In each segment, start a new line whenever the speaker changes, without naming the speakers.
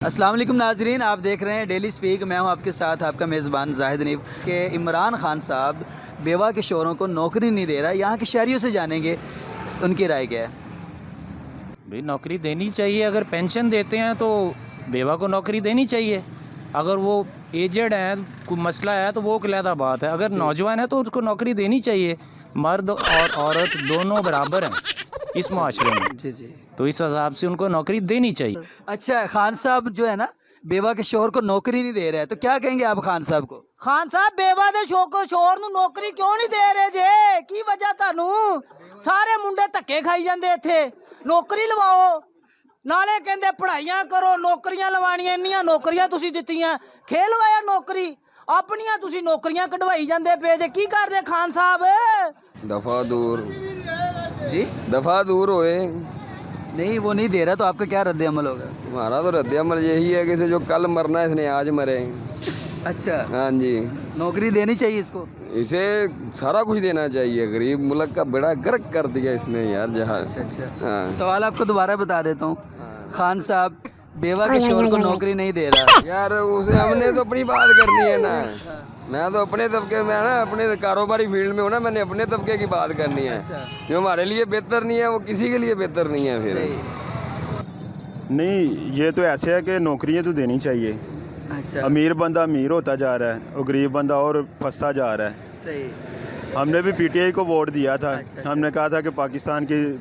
अस्सलाम वालेकुम नाजरीन, आप देख रहे हैं डेली स्पीक। मैं हूं आपके साथ आपका मेज़बान जाहिद नीब। के इमरान खान साहब बेवा के शोरों को नौकरी नहीं दे रहा। यहाँ के शहरियों से जानेंगे उनकी राय क्या है।
भाई नौकरी देनी चाहिए। अगर पेंशन देते हैं तो बेवा को नौकरी देनी चाहिए। अगर वो एजेड हैं, कोई मसला है तो वो अलहदा बात है। अगर नौजवान है तो उसको नौकरी देनी चाहिए। मर्द और औरत दोनों बराबर हैं इस माशरे में,
जी जी।
तो इस हिसाब से उनको नौकरी देनी चाहिए।
अच्छा, खान साहब जो है ना बेवा के शोहर को नौकरी नहीं दे रहे हैं, तो क्या कहेंगे आप खान साहब को?
ਖਾਨ ਸਾਹਿਬ ਬੇਵਾ ਦੇ ਸ਼ੋਹਰ ਨੂੰ ਨੌਕਰੀ ਕਿਉਂ ਨਹੀਂ ਦੇ ਰਹੇ ਜੇ? ਕੀ ਵਜ੍ਹਾ ਤੁਹਾਨੂੰ? ਸਾਰੇ ਮੁੰਡੇ ਧੱਕੇ ਖਾਈ ਜਾਂਦੇ ਇੱਥੇ। ਨੌਕਰੀ ਲਵਾਓ, ਨਾਲੇ ਕਹਿੰਦੇ ਪੜ੍ਹਾਈਆਂ ਕਰੋ, ਨੌਕਰੀਆਂ ਲਵਾਣੀਆਂ। ਇੰਨੀਆਂ ਨੌਕਰੀਆਂ ਤੁਸੀਂ ਦਿੱਤੀਆਂ, ਖੇਲ ਵਾਇਆ ਨੌਕਰੀ ਆਪਣੀਆਂ ਤੁਸੀਂ ਨੌਕਰੀਆਂ ਕਢਵਾਈ ਜਾਂਦੇ ਪਏ ਜੇ। ਕੀ ਕਰਦੇ ਖਾਨ ਸਾਹਿਬ?
दफ़ा दूर
जी
दफ़ा दूर होए।
नहीं, वो नहीं दे रहा तो आपका क्या रद्द अमल होगा?
हमारा तो रद्द अमल यही है कि इसे जो कल मरना है इसने आज मरे।
अच्छा,
हाँ जी,
नौकरी देनी चाहिए इसको।
इसे सारा कुछ देना चाहिए। गरीब मुल्क का बेड़ा गर्क कर दिया इसने यार जहाँ।
अच्छा,
हाँ।
सवाल आपको दोबारा बता देता हूँ। खान साहब बेवा के शोहर को नौकरी नहीं दे रहा।
यार उसे हमने तो अपनी बात करनी है ना। मैं तो अपने तबके में ना, अपने कारोबारी फील्ड में हूँ ना, मैंने अपने तबके की बात करनी है।
अच्छा।
जो हमारे लिए बेहतर नहीं है वो किसी के लिए बेहतर नहीं है फिर।
सही।
नहीं, ये तो ऐसे है कि नौकरियां तो देनी चाहिए।
अच्छा,
अमीर बंदा अमीर होता जा रहा है और गरीब बंदा और फंसता जा रहा है।
सही।
हमने भी पीटीआई को वोट दिया था।
अच्छा।
हमने कहा था कि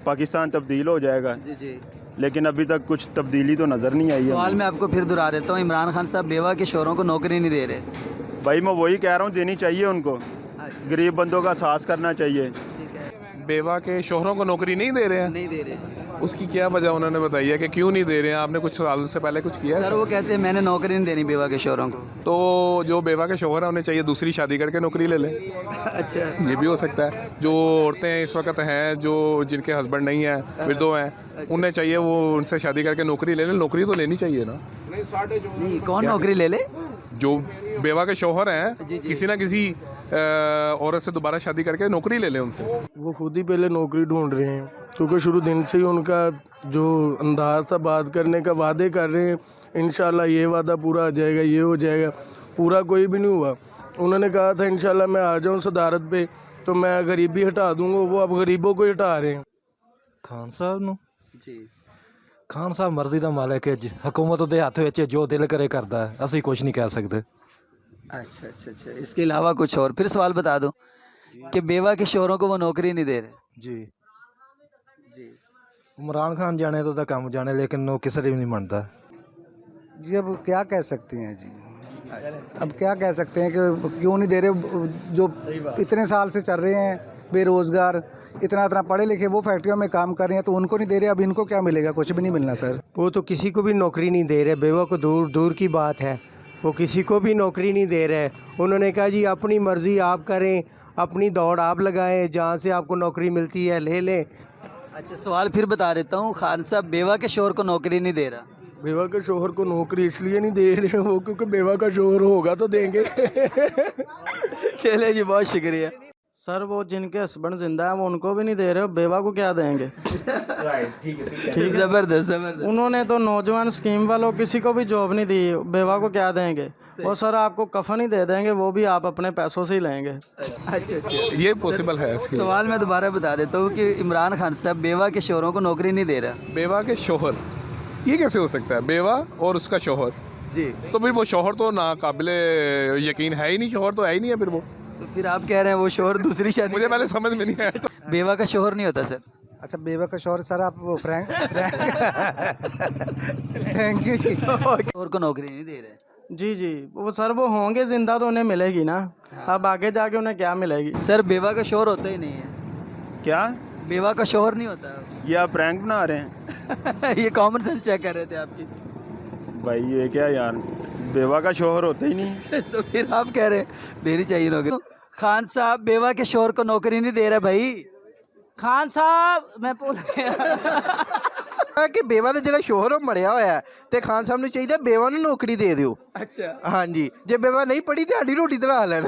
पाकिस्तान तब्दील हो जाएगा,
जी जी।
लेकिन अभी तक कुछ तब्दीली तो नज़र नहीं आई है।
सवाल मैं आपको फिर दोहरा देता हूँ। इमरान खान साहब बेवा के शोहरों को नौकरी नहीं दे रहे।
भाई मैं वही कह रहा हूँ, देनी चाहिए उनको।
अच्छा,
गरीब बंदों का साहस करना चाहिए।
ठीक है।
बेवा के शोहरों को नौकरी नहीं दे रहे हैं।
नहीं दे रहे
उसकी क्या वजह उन्होंने बताई है कि क्यों नहीं दे रहे हैं? आपने कुछ साल से पहले कुछ किया है?
सर, वो कहते हैं मैंने नौकरी नहीं देनी बेवा के शोहरों को।
तो जो बेवा के शोहर हैं उन्हें चाहिए दूसरी शादी करके नौकरी ले लें।
अच्छा,
ये भी हो सकता है। जो औरतें इस वक्त हैं जो जिनके हस्बैंड नहीं हैं, विडो हैं, उन्हें चाहिए वो उनसे शादी करके नौकरी ले लें। नौकरी तो लेनी चाहिए ना।
नहीं, कौन नौकरी ले ले?
जो बेवा के शोहर हैं
जी, जी।
किसी ना किसी औरत से दोबारा शादी करके नौकरी ले लें उनसे।
वो खुद ही पहले नौकरी ढूंढ रहे हैं, क्योंकि शुरू दिन से ही उनका जो अंदाज था बात करने का, वादे कर रहे हैं इंशाल्लाह ये वादा पूरा हो जाएगा, ये हो जाएगा। पूरा कोई भी नहीं हुआ। उन्होंने कहा था इंशाल्लाह मैं आ जाऊँ सदारत पे तो मैं गरीबी हटा दूँगा। वो अब गरीबों को ही हटा रहे हैं।
ਖਾਨ ਸਾਹਿਬ ਨੂੰ
जी।
ਖਾਨ ਸਾਹਿਬ ਮਰਜ਼ੀ ਦਾ ਮਾਲਕ ਹੈ ਜੀ। ਹਕੂਮਤ ਦੇ ਹੱਥ ਵਿੱਚ ਜੋ ਦਿਲ ਕਰੇ ਕਰਦਾ ਹੈ, ਅਸੀਂ ਕੁਝ ਨਹੀਂ ਕਹਿ ਸਕਦੇ।
अच्छा अच्छा अच्छा, इसके अलावा कुछ और फिर सवाल बता दो कि बेवा के शोहरों को वो नौकरी नहीं दे रहे।
ਜੀ
जी।
इमरान खान जाने तो काम जाने, लेकिन वो किसी भी नहीं मानता।
जी अब क्या कह सकते हैं जी। अब क्या कह सकते हैं कि क्यों नहीं दे रहे? जो इतने साल से चल रहे हैं बेरोज़गार, इतना पढ़े लिखे, वो फैक्ट्रियों में काम कर रहे हैं तो उनको नहीं दे रहे। अब इनको क्या मिलेगा? कुछ भी नहीं मिलना सर।
वो तो किसी को भी नौकरी नहीं दे रहे। बेवा को दूर दूर की बात है, वो किसी को भी नौकरी नहीं दे रहे। उन्होंने कहा जी अपनी मर्ज़ी आप करें, अपनी दौड़ आप लगाएं, जहाँ से आपको नौकरी मिलती है ले लें।
अच्छा, सवाल फिर बता देता हूँ। खान साहब बेवा के शोहर को नौकरी नहीं दे रहा।
बेवा के शोहर को नौकरी इसलिए नहीं दे रहे हैं वो, क्योंकि बेवा का शोहर होगा तो देंगे।
चले जी, बहुत शुक्रिया।
सर वो जिनके हस्बैंड जिंदा है वो उनको भी नहीं दे रहे, बेवा को क्या देंगे?
जबरदस्त जबरदस्त।
उन्होंने तो नौजवान स्कीम वालों किसी को भी जॉब नहीं दी, बेवा को क्या देंगे? वो सर आपको कफन ही दे देंगे, वो भी आप अपने पैसों से ही लेंगे।
अच्छा अच्छा,
ये पॉसिबल है इसके लिए।
सवाल मैं दोबारा बता देता हूँ कि इमरान खान साहब बेवा के शोहरों को नौकरी नहीं दे रहा।
बेवा के शोहर, ये कैसे हो सकता है? बेवा और उसका शोहर,
जी।
तो फिर वो शोहर तो नाकाबिले यकीन है ही नहीं। शोहर तो है ही नहीं है फिर वो।
तो फिर आप कह रहे हैं वो शोहर दूसरी शादी?
मुझे पहले समझ में नहीं आया।
बेवा का शोहर नहीं होता सर।
अच्छा, बेवा का शौहर सर आप वो फ्रैंक थैंक यू जी।
शोहर को नौकरी नहीं दे रहे।
जी जी, वो सर वो होंगे जिंदा तो उन्हें मिलेगी ना। अब आगे जाके उन्हें क्या मिलेगी?
सर बेवा का शोहर होता ही नहीं है।
क्या
बेवा का शोहर नहीं होता।
ये आप प्रैंक बना रहे हैं?
ये कॉमन सेंस चेक कर रहे थे आपकी।
भाई ये क्या यार, बेवा का शोहर होता ही नहीं।
तो फिर आप कह रहे हैं देनी चाहिए नौकरी। खान साहब बेवा के शोहर को नौकरी नहीं दे रहा भाई।
खान साहब मैं भूल गया
कि बेवा ਦਾ ਜਿਹੜਾ ਸ਼ੋਹਰ ਉਹ ਮਰਿਆ ਹੋਇਆ ਹੈ ਤੇ ਖਾਨ ਸਾਹਿਬ ਨੂੰ ਚਾਹੀਦਾ ਬੇਵਾ ਨੂੰ ਨੌਕਰੀ ਦੇ ਦਿਓ।
अच्छा।
ਹਾਂਜੀ, ਜੇ ਬੇਵਾ ਨਹੀਂ ਪੜੀ ਤੁਹਾਡੀ ਰੋਟੀ ਧੜਾ ਲੈਣ।